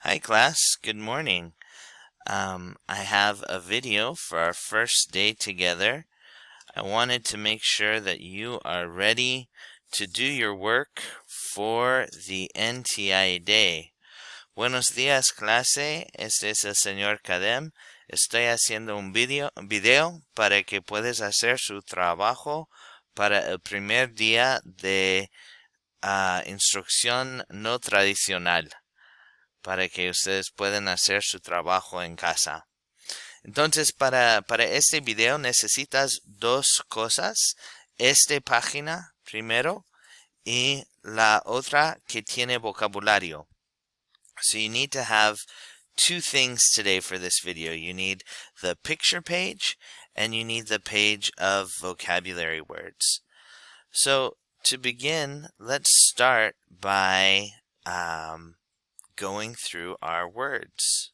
Hi class, good morning. I have a video for our first day together. I wanted to make sure that you are ready to do your work for the NTI day. Buenos días clase, este es el señor Kadem. Estoy haciendo un video para que puedas hacer su trabajo para el primer día de instrucción no tradicional, para que ustedes puedan hacer su trabajo en casa. Entonces, para este video necesitas dos cosas. Esta página primero y la otra que tiene vocabulario. So you need to have two things today for this video. You need the picture page and you need the page of vocabulary words. So to begin, let's start by going through our words.